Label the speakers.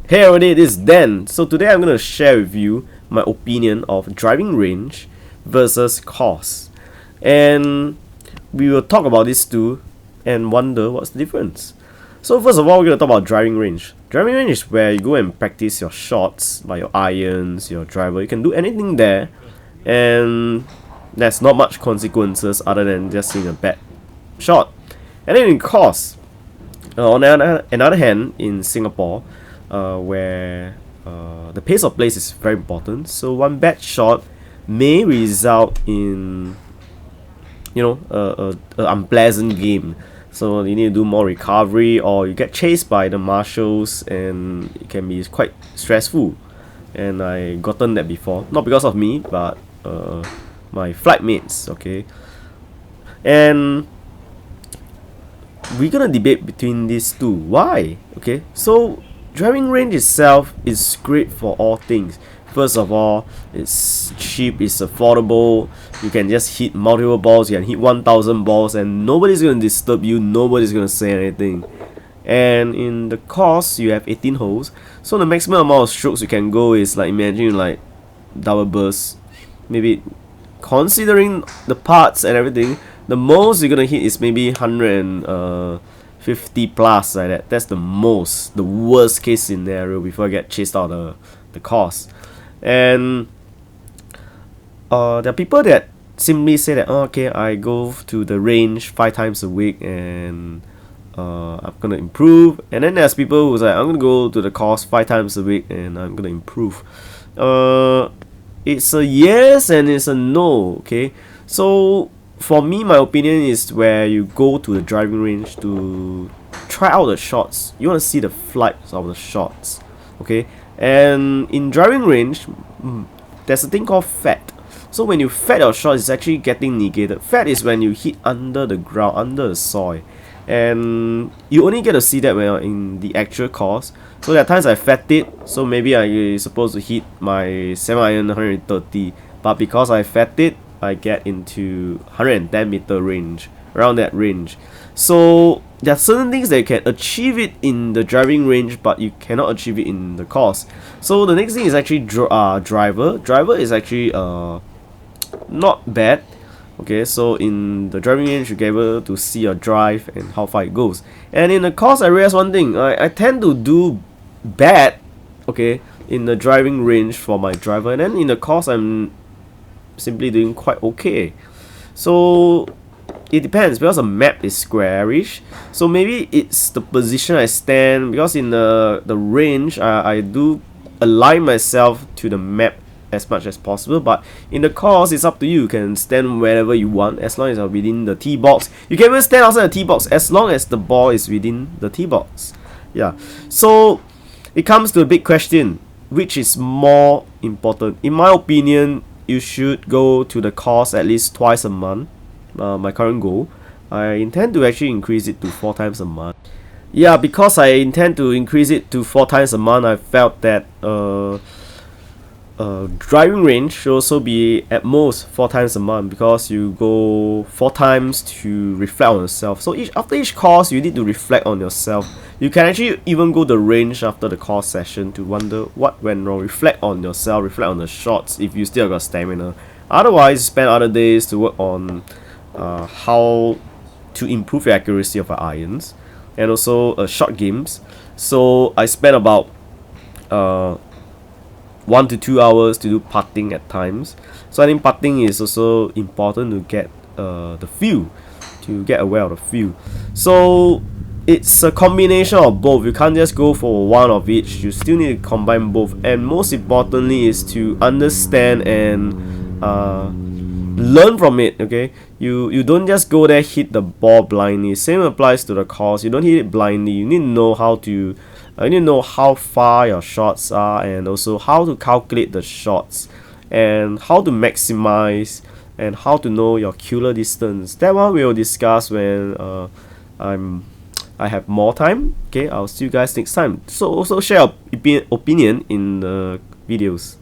Speaker 1: Hey everybody, this is Dan. So today I'm going to share with you my opinion of driving range versus cost. And we will talk about this too and wonder what's the difference. So first of all, we're going to talk about driving range. Driving range is where you go and practice your shots, like your irons, your driver. You can do anything there and there's not much consequences other than just seeing a bad shot. And then in cost, on the other hand, in Singapore, where the pace of play is very important, so one bad shot may result in a unpleasant game. So you need to do more recovery, or you get chased by the marshals, and it can be quite stressful. And I gotten that before, not because of me, but my flight mates. Okay, and we're gonna debate between these two. Why? Okay, so driving range itself is great for all things. First of all, it's cheap, it's affordable. You can just hit multiple balls. You can hit 1,000 balls and nobody's gonna disturb you, nobody's gonna say anything. And in the course, you have 18 holes, so the maximum amount of strokes you can go is, like, imagine like double burst. Maybe considering the parts and everything, the most you're gonna hit is maybe 150 plus, like that. That's the most, the worst case scenario before I get chased out of the course. And there are people that simply say that, oh, okay, I go to the range 5 times a week and I'm gonna improve. And then there's people who's like, I'm gonna go to the course 5 times a week and I'm gonna improve. It's a yes and it's a no. Okay, so for me, my opinion is where you go to the driving range to try out the shots. You want to see the flights of the shots. Okay, and in driving range, there's a thing called fat. So when you fat your shot, it's actually getting negated. Fat is when you hit under the ground, under the soil, and you only get to see that when you're in the actual course. So there are times I fat it, so maybe I supposed to hit my 7-iron 130, but because I fat it, I get into 110 meter range, around that range. So there are certain things that you can achieve it in the driving range, but you cannot achieve it in the course. So the next thing is actually driver. Driver is actually not bad. Okay, so in the driving range, you get able to see your drive and how far it goes. And in the course, I realized one thing. I tend to do bad, okay, in the driving range for my driver, and then in the course, I'm simply doing quite okay. So it depends, because the map is squarish, so maybe it's the position I stand, because in the range I do align myself to the map as much as possible. But in the course, it's up to you. You can stand wherever you want as long as you're within the tee box. You can even stand outside the tee box as long as the ball is within the tee box. Yeah, so it comes to a big question, which is more important? In my opinion, you should go to the course at least twice a month. My current goal, I intend to actually increase it to 4 times a month. Yeah, because I intend to increase it to 4 times a month, I felt that driving range should also be at most 4 times a month, because you go 4 times to reflect on yourself. So after each course, you need to reflect on yourself. You can actually even go the range after the course session to wonder what went wrong. Reflect on yourself, reflect on the shots if you still got stamina. Otherwise, spend other days to work on how to improve the accuracy of your irons, and also short games. So I spent about 1 to 2 hours to do putting at times. So I think putting is also important to get the feel, to get aware of the feel. So it's a combination of both. You can't just go for one of each. You still need to combine both. And most importantly is to understand and learn from it. Okay, you don't just go there, hit the ball blindly. Same applies to the course. You don't hit it blindly. You need to know how to you need to know how far your shots are, and also how to calculate the shots, and how to maximize, and how to know your killer distance. That one we'll discuss when I have more time. Okay, I'll see you guys next time. So also share your opinion in the videos.